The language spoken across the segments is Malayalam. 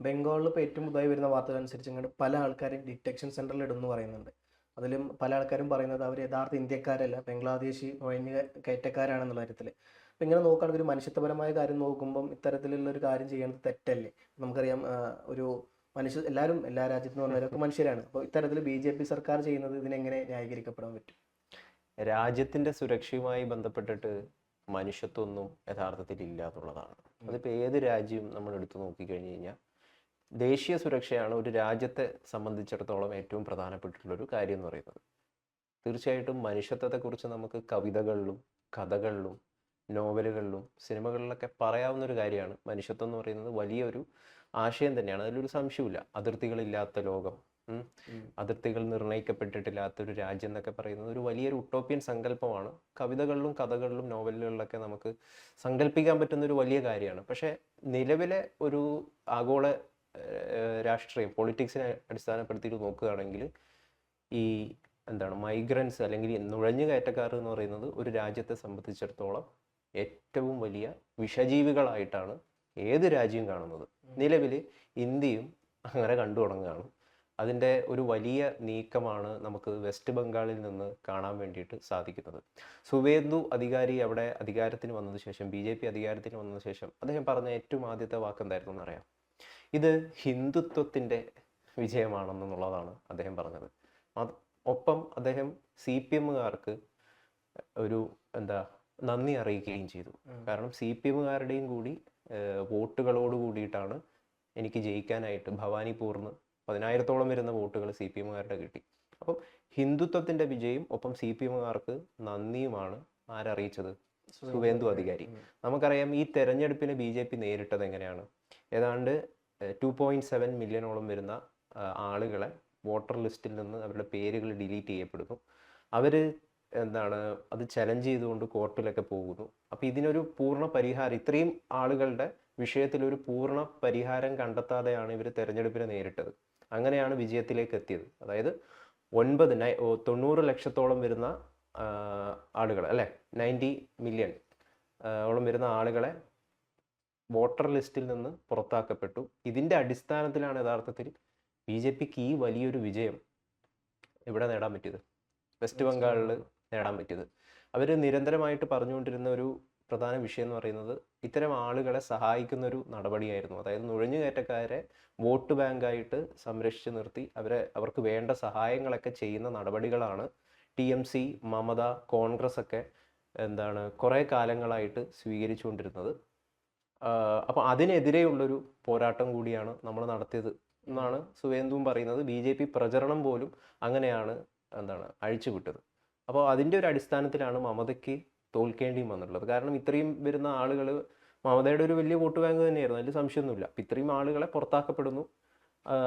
ബംഗാളിൽ ഇപ്പോൾ ഏറ്റവും പുതുതായി വരുന്ന വാർത്തകൾ അനുസരിച്ച് ഇങ്ങോട്ട് പല ആൾക്കാരും ഡിറ്റക്ഷൻ സെന്ററിൽ ഇടുമെന്ന് പറയുന്നുണ്ട്. അതിലും പല ആൾക്കാരും പറയുന്നത് അവർ യഥാർത്ഥ ഇന്ത്യക്കാരല്ല, ബംഗ്ലാദേശി നുഴഞ്ഞു കയറ്റക്കാരാണെന്നുള്ള കാര്യത്തിൽ. അപ്പോൾ ഇങ്ങനെ നോക്കുകയാണെങ്കിൽ ഒരു മനുഷ്യത്വപരമായ കാര്യം നോക്കുമ്പം ഇത്തരത്തിലുള്ള ഒരു കാര്യം ചെയ്യുന്നത് തെറ്റല്ലേ? നമുക്കറിയാം, ഒരു എല്ലാവരും എല്ലാ രാജ്യത്തു നിന്ന് വന്നവരൊക്കെ മനുഷ്യരാണ്. അപ്പോൾ ഇത്തരത്തിൽ BJP സർക്കാർ ചെയ്യുന്നത് ഇതിനെങ്ങനെ ന്യായീകരിക്കപ്പെടാൻ പറ്റും? രാജ്യത്തിന്റെ സുരക്ഷയുമായി ബന്ധപ്പെട്ടിട്ട് മനുഷ്യത്വമൊന്നും യഥാർത്ഥത്തിൽ ഇല്ല എന്നുള്ളതാണ്. അതിപ്പോൾ ഏത് രാജ്യവും നമ്മൾ എടുത്തു നോക്കിക്കഴിഞ്ഞ് കഴിഞ്ഞാൽ ദേശീയ സുരക്ഷയാണ് ഒരു രാജ്യത്തെ സംബന്ധിച്ചിടത്തോളം ഏറ്റവും പ്രധാനപ്പെട്ടിട്ടുള്ളൊരു കാര്യം എന്ന് പറയുന്നത്. തീർച്ചയായിട്ടും മനുഷ്യത്വത്തെക്കുറിച്ച് നമുക്ക് കവിതകളിലും കഥകളിലും നോവലുകളിലും സിനിമകളിലൊക്കെ പറയാവുന്നൊരു കാര്യമാണ്. മനുഷ്യത്വം എന്ന് പറയുന്നത് വലിയൊരു ആശയം തന്നെയാണ്, അതിലൊരു സംശയമില്ല. അതിർത്തികളില്ലാത്ത ലോകം, അതിർത്തികൾ നിർണ്ണയിക്കപ്പെട്ടിട്ടില്ലാത്തൊരു രാജ്യം എന്നൊക്കെ പറയുന്നത് ഒരു വലിയൊരു ഉട്ടോപ്യൻ സങ്കല്പമാണ്. കവിതകളിലും കഥകളിലും നോവലുകളിലൊക്കെ നമുക്ക് സങ്കല്പിക്കാൻ പറ്റുന്ന ഒരു വലിയ കാര്യമാണ്. പക്ഷേ നിലവിലെ ഒരു ആഗോള രാഷ്ട്രീയം, പൊളിറ്റിക്സിനെ അടിസ്ഥാനപ്പെടുത്തിയിട്ട് നോക്കുകയാണെങ്കിൽ ഈ മൈഗ്രൻസ് അല്ലെങ്കിൽ നുഴഞ്ഞു കയറ്റക്കാർ എന്ന് പറയുന്നത് ഒരു രാജ്യത്തെ സംബന്ധിച്ചിടത്തോളം ഏറ്റവും വലിയ വിഷജീവികളായിട്ടാണ് ഏത് രാജ്യവും കാണുന്നത്. നിലവിൽ ഇന്ത്യയും അങ്ങനെ കണ്ടു തുടങ്ങുകയാണ്. അതിൻ്റെ ഒരു വലിയ നീക്കമാണ് നമുക്ക് വെസ്റ്റ് ബംഗാളിൽ നിന്ന് കാണാൻ വേണ്ടിയിട്ട് സാധിക്കുന്നത്. സുവേന്ദു അധികാരി അവിടെ അധികാരത്തിന് വന്നതിന് ശേഷം, BJP അധികാരത്തിന് വന്നതിന് ശേഷം അദ്ദേഹം പറഞ്ഞ ഏറ്റവും ആദ്യത്തെ വാക്ക് എന്തായിരുന്നു എന്നറിയാം? ഇത് ഹിന്ദുത്വത്തിൻ്റെ വിജയമാണെന്നുള്ളതാണ് അദ്ദേഹം പറഞ്ഞത്. ഒപ്പം അദ്ദേഹം CPM-കാർക്ക് ഒരു നന്ദി അറിയിക്കുകയും ചെയ്തു. കാരണം CPM-കാരുടെയും കൂടി വോട്ടുകളോട് കൂടിയിട്ടാണ് എനിക്ക് ജയിക്കാനായിട്ട് ഭവാനിപൂർന്ന് 10,000-ഓളം വരുന്ന വോട്ടുകൾ CPM-കാരുടെ കിട്ടി. അപ്പം ഹിന്ദുത്വത്തിൻ്റെ വിജയം, ഒപ്പം CPM-കാർക്ക് നന്ദിയുമാണ് ആരറിയിച്ചത്? സുവേന്ദു അധികാരി. നമുക്കറിയാം ഈ തെരഞ്ഞെടുപ്പിന് BJP നേരിട്ടത് എങ്ങനെയാണ്? ഏതാണ്ട് 2.7 മില്യണോളം വരുന്ന ആളുകളെ വോട്ടർ ലിസ്റ്റിൽ നിന്ന് അവരുടെ പേരുകൾ ഡിലീറ്റ് ചെയ്യപ്പെടുന്നു. അവർ അത് ചലഞ്ച് ചെയ്തുകൊണ്ട് കോർട്ടിലൊക്കെ പോകുന്നു. അപ്പോൾ ഇതിനൊരു പൂർണ്ണ പരിഹാരം, ഇത്രയും ആളുകളുടെ വിഷയത്തിലൊരു പൂർണ്ണ പരിഹാരം കണ്ടെത്താതെയാണ് ഇവർ തെരഞ്ഞെടുപ്പിനെ നേരിട്ടത്. അങ്ങനെയാണ് വിജയത്തിലേക്ക് എത്തിയത്. അതായത് 90 ലക്ഷത്തോളം വരുന്ന ആളുകൾ, അല്ലേ, 90 മില്യൺ ഓളം വരുന്ന ആളുകളെ വോട്ടർ ലിസ്റ്റിൽ നിന്ന് പുറത്താക്കപ്പെട്ടു. ഇതിൻ്റെ അടിസ്ഥാനത്തിലാണ് യഥാർത്ഥത്തിൽ BJPക്ക് ഈ വലിയൊരു വിജയം ഇവിടെ നേടാൻ പറ്റിയത്, വെസ്റ്റ് ബംഗാളിൽ നേടാൻ പറ്റിയത്. അവർ നിരന്തരമായിട്ട് പറഞ്ഞുകൊണ്ടിരുന്ന ഒരു പ്രധാന വിഷയം എന്ന് പറയുന്നത് ഇത്തരം ആളുകളെ സഹായിക്കുന്ന ഒരു നടപടിയായിരുന്നു. അതായത് നുഴഞ്ഞുകയറ്റക്കാരെ വോട്ട് ബാങ്കായിട്ട് സംരക്ഷിച്ച് നിർത്തി അവർക്ക് വേണ്ട സഹായങ്ങളൊക്കെ ചെയ്യുന്ന നടപടികളാണ് TMC, മമത, കോൺഗ്രസ് ഒക്കെ കുറേ കാലങ്ങളായിട്ട് സ്വീകരിച്ചുകൊണ്ടിരുന്നത്. അപ്പോൾ അതിനെതിരെയുള്ളൊരു പോരാട്ടം കൂടിയാണ് നമ്മൾ നടത്തിയത് എന്നാണ് സുവേന്ദുവും പറയുന്നത്. BJP പ്രചരണം പോലും അങ്ങനെയാണ് അഴിച്ചുവിട്ടത്. അപ്പോൾ അതിൻ്റെ ഒരു അടിസ്ഥാനത്തിലാണ് മമതയ്ക്ക് തോൽക്കേണ്ടിയും വന്നിട്ടുള്ളത്. കാരണം ഇത്രയും വരുന്ന ആളുകൾ മമതയുടെ ഒരു വലിയ വോട്ട് ബാങ്ക് തന്നെയായിരുന്നു, അതിൽ സംശയമൊന്നുമില്ല. അപ്പം ഇത്രയും ആളുകളെ പുറത്താക്കപ്പെടുന്നു.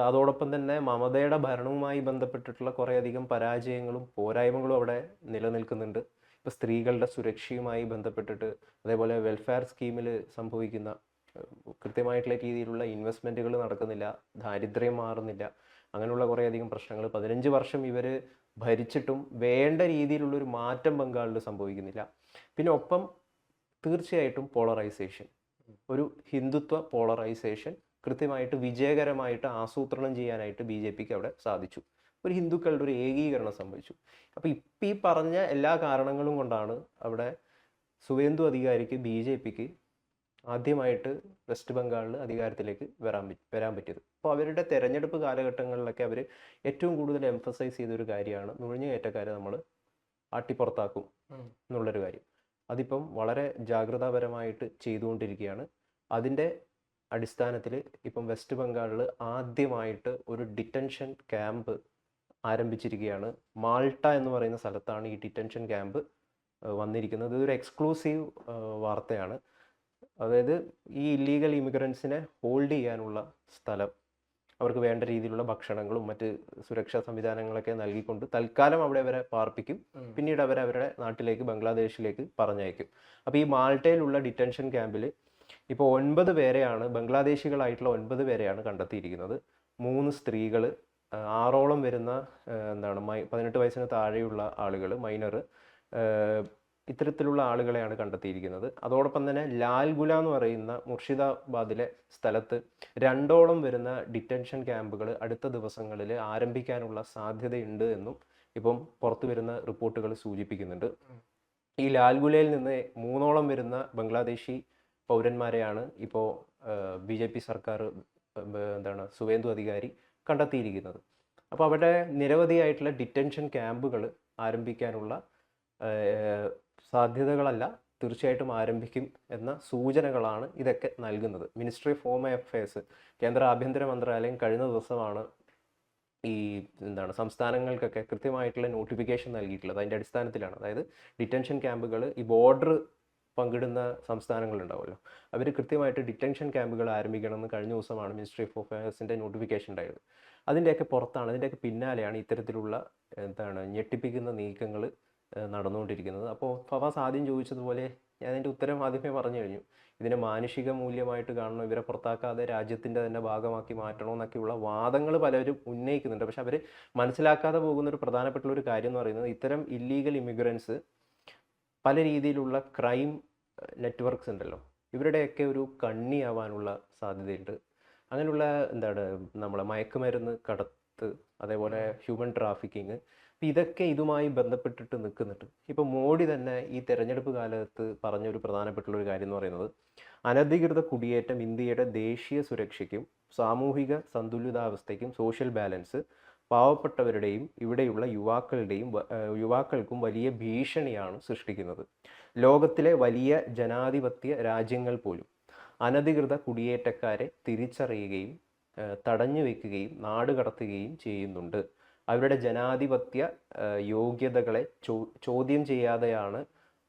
അതോടൊപ്പം തന്നെ മമതയുടെ ഭരണവുമായി ബന്ധപ്പെട്ടിട്ടുള്ള കുറേയധികം പരാജയങ്ങളും പോരായ്മകളും അവിടെ നിലനിൽക്കുന്നുണ്ട്. ഇപ്പോൾ സ്ത്രീകളുടെ സുരക്ഷയുമായി ബന്ധപ്പെട്ടിട്ട്, അതേപോലെ വെൽഫെയർ സ്കീമിൽ സംഭവിക്കുന്ന കൃത്യമായിട്ടുള്ള രീതിയിലുള്ള ഇൻവെസ്റ്റ്മെൻറ്റുകൾ നടക്കുന്നില്ല, ദാരിദ്ര്യം മാറുന്നില്ല, അങ്ങനെയുള്ള കുറേയധികം പ്രശ്നങ്ങൾ. 15 വർഷം ഇവർ ഭരിച്ചിട്ടും വേണ്ട രീതിയിലുള്ളൊരു മാറ്റം ബംഗാളിൽ സംഭവിക്കുന്നില്ല. പിന്നെ ഒപ്പം തീർച്ചയായിട്ടും പോളറൈസേഷൻ, ഒരു ഹിന്ദുത്വ പോളറൈസേഷൻ കൃത്യമായിട്ട് വിജയകരമായിട്ട് ആസൂത്രണം ചെയ്യാനായിട്ട് BJPക്ക് അവിടെ സാധിച്ചു. ഒരു ഹിന്ദുക്കളുടെ ഒരു ഏകീകരണം സംഭവിച്ചു. അപ്പോൾ ഇപ്പം ഈ പറഞ്ഞ എല്ലാ കാരണങ്ങളും കൊണ്ടാണ് അവിടെ സുവേന്ദു അധികാരിക്ക്, BJPക്ക് ആദ്യമായിട്ട് വെസ്റ്റ് ബംഗാളിൽ അധികാരത്തിലേക്ക് വരാൻ പറ്റിയത്. അപ്പോൾ അവരുടെ തെരഞ്ഞെടുപ്പ് കാലഘട്ടങ്ങളിലൊക്കെ അവർ ഏറ്റവും കൂടുതൽ എംഫസൈസ് ചെയ്തൊരു കാര്യമാണ് നുഴഞ്ഞുകയറ്റക്കാരെ നമ്മൾ ആട്ടിപ്പുറത്താക്കും എന്നുള്ളൊരു കാര്യം. അതിപ്പം വളരെ ജാഗ്രതാപരമായിട്ട് ചെയ്തുകൊണ്ടിരിക്കുകയാണ്. അതിൻ്റെ അടിസ്ഥാനത്തിൽ ഇപ്പം വെസ്റ്റ് ബംഗാളിൽ ആദ്യമായിട്ട് ഒരു ഡിറ്റൻഷൻ ക്യാമ്പ് ആരംഭിച്ചിരിക്കുകയാണ്. മാൾട്ട എന്ന് പറയുന്ന സ്ഥലത്താണ് ഈ ഡിറ്റൻഷൻ ക്യാമ്പ് വന്നിരിക്കുന്നത്. ഇതൊരു എക്സ്ക്ലൂസീവ് വാർത്തയാണ്. അതായത് ഈ ഇല്ലീഗൽ ഇമിഗ്രൻസിനെ ഹോൾഡ് ചെയ്യാനുള്ള സ്ഥലം, അവർക്ക് വേണ്ട രീതിയിലുള്ള ഭക്ഷണങ്ങളും മറ്റ് സുരക്ഷാ സംവിധാനങ്ങളൊക്കെ നൽകിക്കൊണ്ട് തൽക്കാലം അവിടെ അവരെ പാർപ്പിക്കും. പിന്നീട് അവരുടെ നാട്ടിലേക്ക്, ബംഗ്ലാദേശിലേക്ക് പറഞ്ഞയക്കും. അപ്പോൾ ഈ മാൾട്ടയിലുള്ള ഡിറ്റൻഷൻ ക്യാമ്പിൽ ഇപ്പോൾ 9 പേരെയാണ്, ബംഗ്ലാദേശികളായിട്ടുള്ള 9 പേരെയാണ് കണ്ടെത്തിയിരിക്കുന്നത്. 3 സ്ത്രീകൾ, 6ഓളം വരുന്ന 18 വയസ്സിന് താഴെയുള്ള ആളുകൾ, മൈനർ, ഇത്തരത്തിലുള്ള ആളുകളെയാണ് കണ്ടെത്തിയിരിക്കുന്നത്. അതോടൊപ്പം തന്നെ ലാൽഗുല എന്ന് പറയുന്ന മുർഷിദാബാദിലെ സ്ഥലത്ത് 2ഓളം വരുന്ന ഡിറ്റൻഷൻ ക്യാമ്പുകൾ അടുത്ത ദിവസങ്ങളിൽ ആരംഭിക്കാനുള്ള സാധ്യതയുണ്ട് എന്നും ഇപ്പം പുറത്തു വരുന്ന റിപ്പോർട്ടുകൾ സൂചിപ്പിക്കുന്നുണ്ട്. ഈ ലാൽഗുലയിൽ നിന്ന് 3ഓളം വരുന്ന ബംഗ്ലാദേശി പൗരന്മാരെയാണ് ഇപ്പോൾ BJP സർക്കാർ സുവേന്ദു അധികാരി കണ്ടെത്തിയിരിക്കുന്നത്. അപ്പോൾ അവിടെ നിരവധിയായിട്ടുള്ള ഡിറ്റൻഷൻ ക്യാമ്പുകൾ ആരംഭിക്കാനുള്ള സാധ്യതകളല്ല, തീർച്ചയായിട്ടും ആരംഭിക്കും എന്ന സൂചനകളാണ് ഇതൊക്കെ നൽകുന്നത്. മിനിസ്ട്രി ഓഫ് ഹോം അഫയേഴ്സ്, കേന്ദ്ര ആഭ്യന്തര മന്ത്രാലയം കഴിഞ്ഞ ദിവസമാണ് ഈ സംസ്ഥാനങ്ങൾക്കൊക്കെ കൃത്യമായിട്ടുള്ള നോട്ടിഫിക്കേഷൻ നൽകിയിട്ടുള്ളത്. അതിൻ്റെ അടിസ്ഥാനത്തിലാണ്, അതായത് ഡിറ്റൻഷൻ ക്യാമ്പുകൾ ഈ ബോർഡർ പങ്കിടുന്ന സംസ്ഥാനങ്ങളുണ്ടാവുമല്ലോ, അവർ കൃത്യമായിട്ട് ഡിറ്റൻഷൻ ക്യാമ്പുകൾ ആരംഭിക്കണമെന്ന് കഴിഞ്ഞ ദിവസമാണ് മിനിസ്ട്രി ഓഫ് അഫയേഴ്സിൻ്റെ നോട്ടിഫിക്കേഷൻ ഉണ്ടായത്. അതിൻ്റെയൊക്കെ പുറത്താണ്, അതിൻ്റെയൊക്കെ പിന്നാലെയാണ് ഇത്തരത്തിലുള്ള ഞെട്ടിപ്പിക്കുന്ന നീക്കങ്ങൾ നടന്നുകൊണ്ടിരിക്കുന്നത്. അപ്പോൾ ഫവാസ് ആദ്യം ചോദിച്ചതുപോലെ ഞാൻ അതിൻ്റെ ഉത്തരം ആദ്യമേ പറഞ്ഞു കഴിഞ്ഞു. ഇതിനെ മാനുഷിക മൂല്യമായിട്ട് കാണണം, ഇവരെ പുറത്താക്കാതെ രാജ്യത്തിൻ്റെ തന്നെ ഭാഗമാക്കി മാറ്റണമെന്നൊക്കെയുള്ള വാദങ്ങൾ പലരും ഉന്നയിക്കുന്നുണ്ട്. പക്ഷെ അവർ മനസ്സിലാക്കാതെ പോകുന്ന ഒരു പ്രധാനപ്പെട്ട ഒരു കാര്യം എന്ന് പറയുന്നത്, ഇത്തരം ഇല്ലീഗൽ ഇമിഗ്രൻസ് പല രീതിയിലുള്ള ക്രൈം നെറ്റ്വർക്ക്സ് ഉണ്ടല്ലോ, ഇവരുടെയൊക്കെ ഒരു കണ്ണിയാവാനുള്ള സാധ്യതയുണ്ട്. അങ്ങനെയുള്ള നമ്മളെ മയക്കുമരുന്ന് കടത്ത്, അതേപോലെ ഹ്യൂമൻ ട്രാഫിക്കിങ്, ഇതൊക്കെ ഇതുമായി ബന്ധപ്പെട്ടിട്ട് നിൽക്കുന്നുണ്ട്. ഇപ്പോൾ മോഡി തന്നെ ഈ തെരഞ്ഞെടുപ്പ് കാലത്ത് പറഞ്ഞ ഒരു പ്രധാനപ്പെട്ടുള്ളൊരു കാര്യം എന്ന് പറയുന്നത്, അനധികൃത കുടിയേറ്റം ഇന്ത്യയുടെ ദേശീയ സുരക്ഷയ്ക്കും സാമൂഹിക സന്തുലിതാവസ്ഥയ്ക്കും സോഷ്യൽ ബാലൻസ്, പാവപ്പെട്ടവരുടെയും ഇവിടെയുള്ള യുവാക്കൾക്കും വലിയ ഭീഷണിയാണ് സൃഷ്ടിക്കുന്നത്. ലോകത്തിലെ വലിയ ജനാധിപത്യ രാജ്യങ്ങൾ പോലും അനധികൃത കുടിയേറ്റക്കാരെ തിരിച്ചറിയുകയും തടഞ്ഞു വയ്ക്കുകയും നാടുകടത്തുകയും ചെയ്യുന്നുണ്ട്. അവരുടെ ജനാധിപത്യ യോഗ്യതകളെ ചോദ്യം ചെയ്യാതെയാണ്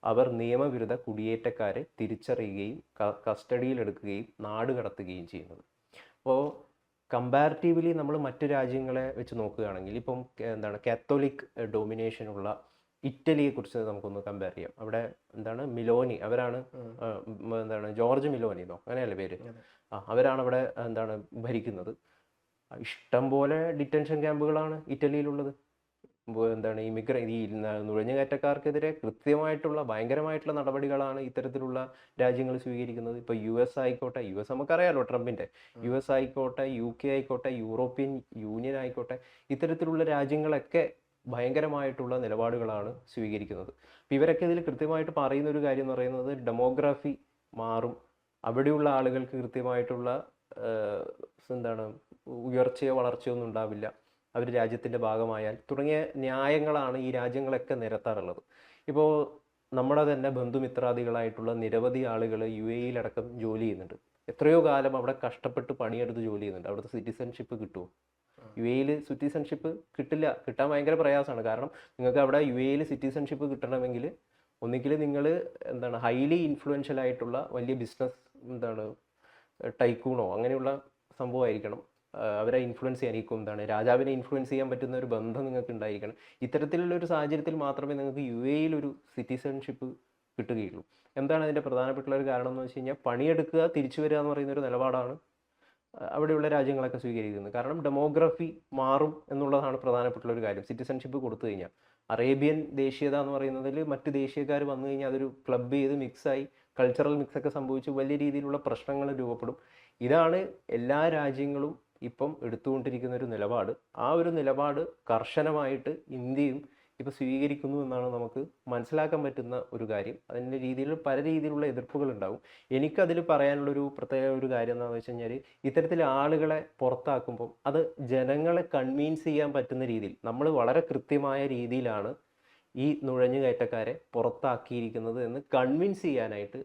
അവർ നിയമവിരുദ്ധ കുടിയേറ്റക്കാരെ തിരിച്ചറിയുകയും കസ്റ്റഡിയിലെടുക്കുകയും നാടുകടത്തുകയും ചെയ്യുന്നത്. അപ്പോൾ കമ്പാരിറ്റീവ്ലി നമ്മൾ മറ്റ് രാജ്യങ്ങളെ വെച്ച് നോക്കുകയാണെങ്കിൽ, ഇപ്പം കാത്തോലിക് ഡൊമിനേഷനുള്ള ഇറ്റലിയെക്കുറിച്ച് നമുക്കൊന്ന് കമ്പയർ ചെയ്യാം. അവിടെ മിലോനി, അവരാണ് ജോർജ് മിലോനി എന്നോ അങ്ങനെയല്ലേ പേര്, അവരാണ് അവിടെ ഭരിക്കുന്നത്. ഇഷ്ടം പോലെ ഡിറ്റൻഷൻ ക്യാമ്പുകളാണ് ഇറ്റലിയിലുള്ളത്. ഈ നുഴഞ്ഞുകയറ്റക്കാർക്കെതിരെ കൃത്യമായിട്ടുള്ള ഭയങ്കരമായിട്ടുള്ള നടപടികളാണ് ഇത്തരത്തിലുള്ള രാജ്യങ്ങൾ സ്വീകരിക്കുന്നത്. ഇപ്പോൾ US ആയിക്കോട്ടെ, US നമുക്കറിയാലോ ട്രംപിൻ്റെ, US ആയിക്കോട്ടെ, UK ആയിക്കോട്ടെ, യൂറോപ്യൻ യൂണിയൻ ആയിക്കോട്ടെ, ഇത്തരത്തിലുള്ള രാജ്യങ്ങളൊക്കെ ഭയങ്കരമായിട്ടുള്ള നിലപാടുകളാണ് സ്വീകരിക്കുന്നത്. അപ്പോൾ ഇവരൊക്കെ ഇതിൽ കൃത്യമായിട്ട് പറയുന്ന ഒരു കാര്യം എന്ന് പറയുന്നത്, ഡെമോഗ്രാഫി മാറും, അവിടെയുള്ള ആളുകൾക്ക് കൃത്യമായിട്ടുള്ള ഉയർച്ചയോ വളർച്ചയോ ഒന്നും ഉണ്ടാവില്ല, അവർ രാജ്യത്തിൻ്റെ ഭാഗമായാൽ തുടങ്ങിയ ന്യായങ്ങളാണ് ഈ രാജ്യങ്ങളൊക്കെ നിരത്താറുള്ളത്. ഇപ്പോൾ നമ്മുടെ തന്നെ ബന്ധുമിത്രാദികളായിട്ടുള്ള നിരവധി ആളുകൾ UAE-യിലടക്കം ജോലി ചെയ്യുന്നുണ്ട്. എത്രയോ കാലം അവിടെ കഷ്ടപ്പെട്ട് പണിയെടുത്ത് ജോലി ചെയ്യുന്നുണ്ട്. അവിടുത്തെ സിറ്റിസൺഷിപ്പ് കിട്ടുമോ? UAE-യിൽ സിറ്റിസൺഷിപ്പ് കിട്ടില്ല, കിട്ടാൻ ഭയങ്കര പ്രയാസമാണ്. കാരണം നിങ്ങൾക്ക് അവിടെ UAE-യിൽ സിറ്റിസൺഷിപ്പ് കിട്ടണമെങ്കിൽ ഒന്നുകിൽ നിങ്ങൾ ഹൈലി ഇൻഫ്ലുവൻഷ്യൽ ആയിട്ടുള്ള വലിയ ബിസിനസ് ടൈക്കൂണോ അങ്ങനെയുള്ള സംഭവമായിരിക്കണം, അവരെ ഇൻഫ്ലുവൻസ് ചെയ്യാനിരിക്കും, രാജാവിനെ ഇൻഫ്ലുവൻസ് ചെയ്യാൻ പറ്റുന്ന ഒരു ബന്ധം നിങ്ങൾക്ക് ഉണ്ടായിരിക്കണം. ഇത്തരത്തിലുള്ള ഒരു സാഹചര്യത്തിൽ മാത്രമേ നിങ്ങൾക്ക് UAE-യിൽ ഒരു സിറ്റിസൺഷിപ്പ് കിട്ടുകയുള്ളൂ. എന്താണ് അതിൻ്റെ പ്രധാനപ്പെട്ട ഒരു കാരണം എന്ന് വെച്ച് കഴിഞ്ഞാൽ, പണിയെടുക്കുക തിരിച്ചു വരിക എന്ന് പറയുന്ന ഒരു നിലപാടാണ് അവിടെയുള്ള രാജ്യങ്ങളൊക്കെ സ്വീകരിക്കുന്നത്. കാരണം ഡെമോഗ്രഫി മാറും എന്നുള്ളതാണ് പ്രധാനപ്പെട്ട ഒരു കാര്യം. സിറ്റിസൺഷിപ്പ് കൊടുത്തു കഴിഞ്ഞാൽ അറേബ്യൻ ദേശീയത എന്ന് പറയുന്നതിൽ മറ്റ് ദേശീയക്കാർ വന്നു കഴിഞ്ഞാൽ അതൊരു ക്ലബ് ചെയ്ത് മിക്സായി കൾച്ചറൽ മിക്സൊക്കെ സംഭവിച്ച് വലിയ രീതിയിലുള്ള പ്രശ്നങ്ങൾ രൂപപ്പെടും. ഇതാണ് എല്ലാ രാജ്യങ്ങളും ഇപ്പം എടുത്തുകൊണ്ടിരിക്കുന്ന ഒരു നിലപാട്. ആ ഒരു നിലപാട് കർശനമായിട്ട് ഇന്ത്യയും ഇപ്പോൾ സ്വീകരിക്കുന്നു എന്നാണ് നമുക്ക് മനസ്സിലാക്കാൻ പറ്റുന്ന ഒരു കാര്യം. അതിൻ്റെ രീതിയിൽ പല രീതിയിലുള്ള എതിർപ്പുകൾ ഉണ്ടാകും. എനിക്കതിൽ പറയാനുള്ളൊരു പ്രത്യേക ഒരു കാര്യം എന്താണെന്ന് വെച്ച് കഴിഞ്ഞാൽ, ഇത്തരത്തിൽ ആളുകളെ പുറത്താക്കുമ്പം അത് ജനങ്ങളെ കൺവീൻസ് ചെയ്യാൻ പറ്റുന്ന രീതിയിൽ നമ്മൾ വളരെ കൃത്യമായ രീതിയിലാണ് ഈ നുഴഞ്ഞുകയറ്റക്കാരെ പുറത്താക്കിയിരിക്കുന്നത് എന്ന് കൺവിൻസ് ചെയ്യാനായിട്ട്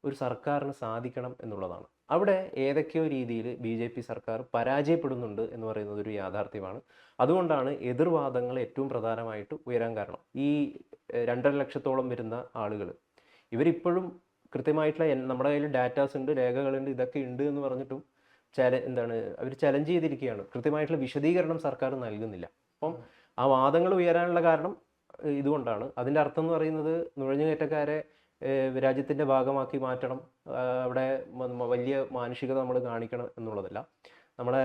ഒരു സർക്കാരിന് സാധിക്കണം എന്നുള്ളതാണ്. അവിടെ ഏതൊക്കെയോ രീതിയിൽ BJP സർക്കാർ പരാജയപ്പെടുന്നുണ്ട് എന്ന് പറയുന്നത് ഒരു യാഥാർത്ഥ്യമാണ്. അതുകൊണ്ടാണ് എതിർവാദങ്ങൾ ഏറ്റവും പ്രധാനമായിട്ട് ഉയരാൻ കാരണം. ഈ 2.5 ലക്ഷത്തോളം വരുന്ന ആളുകൾ ഇവരിപ്പോഴും കൃത്യമായിട്ടുള്ള നമ്മുടെ കയ്യിൽ ഡാറ്റാസ് ഉണ്ട്, രേഖകളുണ്ട്, ഇതൊക്കെ ഉണ്ട് എന്ന് പറഞ്ഞിട്ടും അവർ ചലഞ്ച് ചെയ്തിരിക്കുകയാണ്. കൃത്യമായിട്ടുള്ള വിശദീകരണം സർക്കാർ നൽകുന്നില്ല. അപ്പം ആ വാദങ്ങൾ ഉയരാനുള്ള കാരണം ഇതുകൊണ്ടാണ്. അതിൻ്റെ അർത്ഥം എന്ന് പറയുന്നത്, നുഴഞ്ഞുകയറ്റക്കാരെ രാജ്യത്തിൻ്റെ ഭാഗമാക്കി മാറ്റണം, അവിടെ വലിയ മാനുഷികത നമ്മൾ കാണിക്കണം എന്നുള്ളതല്ല. നമ്മുടെ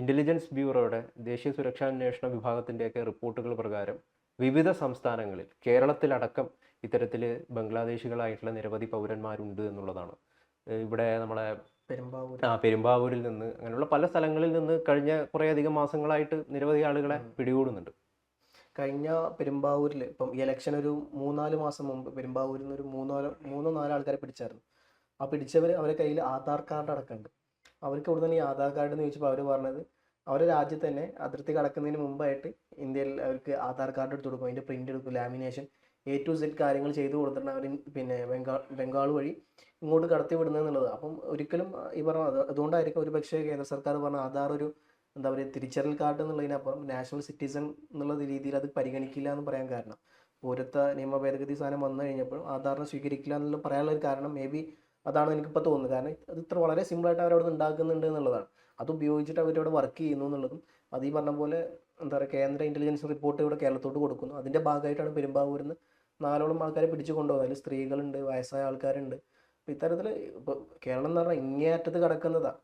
ഇൻ്റലിജൻസ് ബ്യൂറോയുടെ ദേശീയ സുരക്ഷാന്വേഷണ വിഭാഗത്തിൻ്റെയൊക്കെ റിപ്പോർട്ടുകൾ പ്രകാരം വിവിധ സംസ്ഥാനങ്ങളിൽ, കേരളത്തിലടക്കം ഇത്തരത്തിൽ ബംഗ്ലാദേശികളായിട്ടുള്ള നിരവധി പൗരന്മാരുണ്ട് എന്നുള്ളതാണ്. ഇവിടെ നമ്മളെ പെരുമ്പാവൂർ പെരുമ്പാവൂരിൽ നിന്ന് അങ്ങനെയുള്ള പല സ്ഥലങ്ങളിൽ നിന്ന് കഴിഞ്ഞ കുറേയധികം മാസങ്ങളായിട്ട് നിരവധി ആളുകളെ പിടികൂടുന്നുണ്ട്. കഴിഞ്ഞ പെരുമ്പാവൂരിൽ ഇപ്പം ഈ ഇലക്ഷൻ ഒരു 3-4 മാസം മുമ്പ് പെരുമ്പാവൂരിൽ നിന്ന് ഒരു മൂന്നോ നാലോ ആൾക്കാരെ പിടിച്ചായിരുന്നു. ആ പിടിച്ചവർ അവരുടെ കയ്യിൽ ആധാർ കാർഡ് അടക്കമുണ്ട്. അവർക്ക് ഇവിടെ തന്നെ ഈ ആധാർ കാർഡ് എന്ന് ചോദിച്ചപ്പോൾ അവർ പറഞ്ഞത് അവരുടെ രാജ്യത്ത് തന്നെ അതിർത്തി കടക്കുന്നതിന് മുമ്പായിട്ട് ഇന്ത്യയിൽ അവർക്ക് ആധാർ കാർഡ് എടുത്ത് കൊടുക്കും, അതിൻ്റെ പ്രിൻ്റ് എടുക്കും, ലാമിനേഷൻ A to Z കാര്യങ്ങൾ ചെയ്തു കൊടുത്തിട്ടാണ് അവർ പിന്നെ ബംഗാൾ വഴി ഇങ്ങോട്ട് കടത്തി വിടുന്നത് എന്നുള്ളത്. അപ്പം ഒരിക്കലും ഈ പറഞ്ഞ അതുകൊണ്ടായിരിക്കും ഒരു പക്ഷേ കേന്ദ്ര സർക്കാർ പറഞ്ഞ ആധാർ ഒരു എന്താ പറയുക തിരിച്ചറിയൽ കാർഡ് എന്നുള്ളതിനപ്പുറം നാഷണൽ സിറ്റിസൺ എന്നുള്ള രീതിയിൽ അത് പരിഗണിക്കില്ല എന്ന് പറയാൻ കാരണം, പൗരത്വ നിയമ ഭേദഗതി സാധനം വന്നു കഴിഞ്ഞപ്പോൾ ആധാറിനെ സ്വീകരിക്കില്ല എന്നുള്ള പറയാനുള്ള ഒരു കാരണം മേ ബി അതാണ് എനിക്കിപ്പോൾ തോന്നുന്നത്. കാരണം അത് ഇത്ര വളരെ സിമ്പിളായിട്ട് അവരവിടെ ഉണ്ടാക്കുന്നുണ്ട് എന്നുള്ളതാണ്. അത് ഉപയോഗിച്ചിട്ട് അവരവിടെ വർക്ക് ചെയ്യുന്നു എന്നുള്ളതും അത് ഈ പറഞ്ഞ പോലെ എന്താ പറയുക കേന്ദ്ര ഇൻ്റലിജൻസ് റിപ്പോർട്ട് ഇവിടെ കേരളത്തോട്ട് കൊടുക്കുന്നു. അതിൻ്റെ ഭാഗമായിട്ടാണ് പെരുമ്പാവൂരിൽ നിന്ന് 4ഓളം ആൾക്കാരെ പിടിച്ചു കൊണ്ടുപോകുന്നത്. അതിൽ സ്ത്രീകളുണ്ട്, വയസ്സായ ആൾക്കാരുണ്ട്. അപ്പോൾ ഇത്തരത്തിൽ ഇപ്പോൾ കേരളം എന്ന് പറഞ്ഞാൽ ഇങ്ങേയറ്റത്ത് കിടക്കുന്നതാണ്.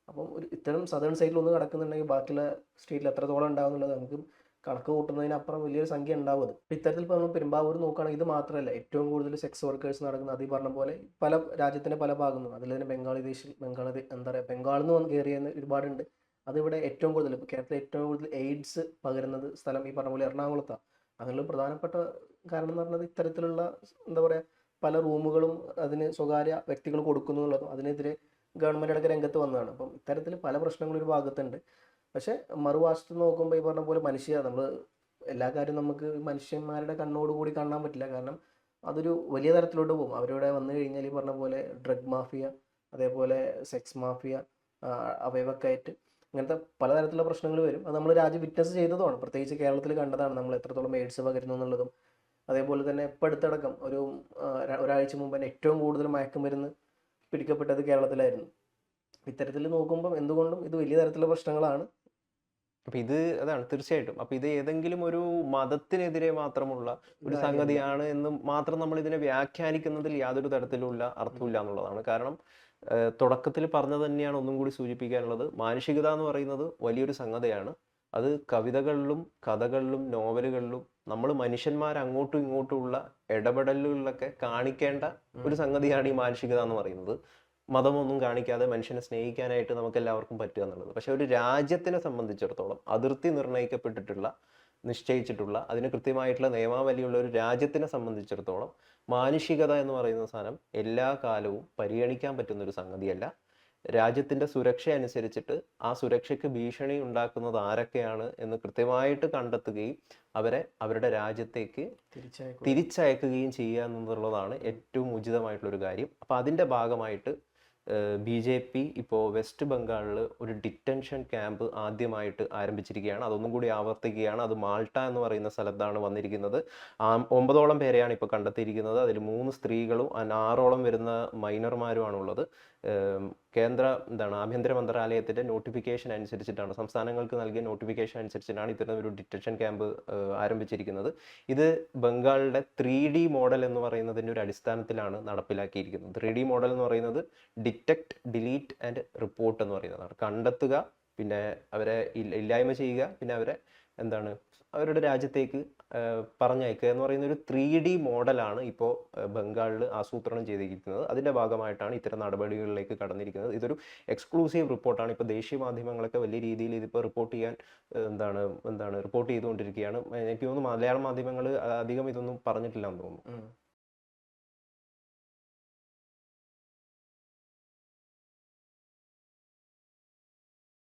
അപ്പം ഒരു ഇത്തരം സദേൺ സൈഡിലൊന്ന് കിടക്കുന്നുണ്ടെങ്കിൽ ബാക്കിയുള്ള സ്റ്റേറ്റിൽ എത്രത്തോളം ഉണ്ടാവും എന്നുള്ളത് നമുക്ക് കണക്ക് കൂട്ടുന്നതിനപ്പുറം വലിയൊരു സംഖ്യ ഉണ്ടാവും. അത് ഇത്തരത്തിൽ ഇപ്പോൾ നമ്മൾ പെരുമ്പാവൂർ നോക്കുകയാണെങ്കിൽ ഇത് മാത്രമല്ല, ഏറ്റവും കൂടുതൽ സെക്സ് വർക്കേഴ്സ് നടക്കുന്നത് അത് ഈ പറഞ്ഞ പോലെ പല രാജ്യത്തിൻ്റെ പല ഭാഗങ്ങളും അതിൽ തന്നെ എന്താ പറയുക ബംഗാളിൽ നിന്ന് വന്ന് കയറിയ ഒരുപാടുണ്ട്. അതിവിടെ ഏറ്റവും കൂടുതൽ ഇപ്പോൾ കേരളത്തിൽ ഏറ്റവും കൂടുതൽ എയ്ഡ്സ് പകരുന്നത് സ്ഥലം ഈ പറഞ്ഞ പോലെ എറണാകുളത്താണ്. അതിനുള്ള പ്രധാനപ്പെട്ട കാരണം എന്ന് പറഞ്ഞത് ഇത്തരത്തിലുള്ള എന്താ പറയുക പല റൂമുകളും അതിന് സ്വകാര്യ വ്യക്തികൾ കൊടുക്കുന്നു എന്നുള്ളതും അതിനെതിരെ ഗവൺമെൻറ് അടക്കം രംഗത്ത് വന്നതാണ്. അപ്പം ഇത്തരത്തിൽ പല പ്രശ്നങ്ങളും ഒരു ഭാഗത്തുണ്ട്. പക്ഷേ മറുവശത്ത് നോക്കുമ്പോൾ ഈ പറഞ്ഞ പോലെ നമ്മൾ എല്ലാ കാര്യവും നമുക്ക് മനുഷ്യന്മാരുടെ കണ്ണോടുകൂടി കാണാൻ പറ്റില്ല. കാരണം അതൊരു വലിയ തരത്തിലോട്ട് പോകും. അവരിവിടെ വന്നു കഴിഞ്ഞാൽ ഈ പറഞ്ഞ പോലെ ഡ്രഗ് മാഫിയ, അതേപോലെ സെക്സ് മാഫിയ, അവയവക്കയറ്റ്, ഇങ്ങനത്തെ പലതരത്തിലുള്ള പ്രശ്നങ്ങൾ വരും. അത് നമ്മൾ രാജ്യം വിറ്റ്നസ് ചെയ്തതുമാണ്. പ്രത്യേകിച്ച് കേരളത്തിൽ കണ്ടതാണ് നമ്മൾ എത്രത്തോളം എയ്ഡ്സ് പകരുന്നു എന്നുള്ളതും. അതേപോലെ തന്നെ ഇപ്പോൾ അടുത്തടക്കം ഒരാഴ്ച മുമ്പ് തന്നെ ഏറ്റവും കൂടുതൽ മയക്കുമരുന്ന് പിടിക്കപ്പെട്ടത് കേരളത്തിലായിരുന്നു. ഇത്തരത്തിൽ നോക്കുമ്പോൾ എന്തുകൊണ്ടും ഇത് വലിയ തരത്തിലുള്ള പ്രശ്നങ്ങളാണ്. അപ്പൊ ഇത് അതാണ് തീർച്ചയായിട്ടും. അപ്പൊ ഇത് ഏതെങ്കിലും ഒരു മതത്തിനെതിരെ മാത്രമുള്ള ഒരു സംഗതിയാണ് എന്ന് മാത്രം നമ്മൾ ഇതിനെ വ്യാഖ്യാനിക്കുന്നതിൽ യാതൊരു തരത്തിലുള്ള അർത്ഥമില്ല എന്നുള്ളതാണ്. കാരണം തുടക്കത്തിൽ പറഞ്ഞത് തന്നെയാണ് ഒന്നും കൂടി സൂചിപ്പിക്കാനുള്ളത്. മാനുഷികത എന്ന് പറയുന്നത് വലിയൊരു സംഗതിയാണ്. അത് കവിതകളിലും കഥകളിലും നോവലുകളിലും നമ്മൾ മനുഷ്യന്മാർ അങ്ങോട്ടും ഇങ്ങോട്ടുമുള്ള ഇടപെടലുകളിലൊക്കെ കാണിക്കേണ്ട ഒരു സംഗതിയാണ് ഈ മാനുഷികത എന്ന് പറയുന്നത്. മതമൊന്നും കാണിക്കാതെ മനുഷ്യനെ സ്നേഹിക്കാനായിട്ട് നമുക്ക് എല്ലാവർക്കും പറ്റുക എന്നുള്ളത്. പക്ഷെ ഒരു രാജ്യത്തിനെ സംബന്ധിച്ചിടത്തോളം അതിർത്തി നിശ്ചയിച്ചിട്ടുള്ള അതിന് കൃത്യമായിട്ടുള്ള നിയമാവലിയുള്ള ഒരു രാജ്യത്തിനെ സംബന്ധിച്ചിടത്തോളം മാനുഷികത എന്ന് പറയുന്ന സാധനം എല്ലാ കാലവും പരിഗണിക്കാൻ പറ്റുന്ന ഒരു സംഗതിയല്ല. രാജ്യത്തിൻ്റെ സുരക്ഷ അനുസരിച്ചിട്ട് ആ സുരക്ഷയ്ക്ക് ഭീഷണി ഉണ്ടാക്കുന്നത് ആരൊക്കെയാണ് എന്ന് കൃത്യമായിട്ട് കണ്ടെത്തുകയും അവരെ അവരുടെ രാജ്യത്തേക്ക് തിരിച്ചയക്കുകയും ചെയ്യുക എന്നുള്ളതാണ് ഏറ്റവും ഉചിതമായിട്ടുള്ളൊരു കാര്യം. അപ്പോൾ അതിൻ്റെ ഭാഗമായിട്ട് BJP ഇപ്പോൾ വെസ്റ്റ് ബംഗാളിൽ ഒരു ഡിറ്റൻഷൻ ക്യാമ്പ് ആദ്യമായിട്ട് ആരംഭിച്ചിരിക്കുകയാണ്. അതൊന്നും കൂടി ആവർത്തിക്കുകയാണ്. അത് മാൾട്ട എന്ന് പറയുന്ന സ്ഥലത്താണ് വന്നിരിക്കുന്നത്. 9ഓളം പേരെയാണ് ഇപ്പോൾ കണ്ടെത്തിയിരിക്കുന്നത്. അതിൽ 3 സ്ത്രീകളും 6ഓളം വരുന്ന മൈനർമാരുമാണുള്ളത്. കേന്ദ്ര ആഭ്യന്തര മന്ത്രാലയത്തിൻ്റെ നോട്ടിഫിക്കേഷൻ അനുസരിച്ചിട്ടാണ്, സംസ്ഥാനങ്ങൾക്ക് നൽകിയ നോട്ടിഫിക്കേഷൻ അനുസരിച്ചിട്ടാണ് ഇത്തരം ഒരു ഡിറ്റൻഷൻ ക്യാമ്പ് ആരംഭിച്ചിരിക്കുന്നത്. ഇത് ബംഗാളിലെ 3D മോഡൽ എന്ന് പറയുന്നതിൻ്റെ ഒരു അടിസ്ഥാനത്തിലാണ് നടപ്പിലാക്കിയിരിക്കുന്നത്. 3D മോഡൽ എന്ന് പറയുന്നത് ഡിറ്റക്ട്, ഡിലീറ്റ് ആൻഡ് റിപ്പോർട്ട് എന്ന് പറയുന്നതാണ്. കണ്ടെത്തുക, പിന്നെ അവരെ ഇല്ലായ്മ ചെയ്യുക, പിന്നെ അവരെ അവരുടെ രാജ്യത്തേക്ക് പറഞ്ഞയക്കുക എന്ന് പറയുന്ന ഒരു 3D മോഡലാണ് ഇപ്പോൾ ബംഗാളിൽ ആസൂത്രണം ചെയ്തിരിക്കുന്നത്. അതിൻ്റെ ഭാഗമായിട്ടാണ് ഇത്തരം നടപടികളിലേക്ക് കടന്നിരിക്കുന്നത്. ഇതൊരു എക്സ്ക്ലൂസീവ് റിപ്പോർട്ടാണ്. ഇപ്പോൾ ദേശീയ മാധ്യമങ്ങളൊക്കെ വലിയ രീതിയിൽ ഇതിപ്പോൾ റിപ്പോർട്ട് ചെയ്യാൻ റിപ്പോർട്ട് ചെയ്തുകൊണ്ടിരിക്കുകയാണ്. എനിക്ക് തോന്നുന്നു മലയാള മാധ്യമങ്ങൾ അധികം ഇതൊന്നും പറഞ്ഞിട്ടില്ല എന്ന് തോന്നുന്നു.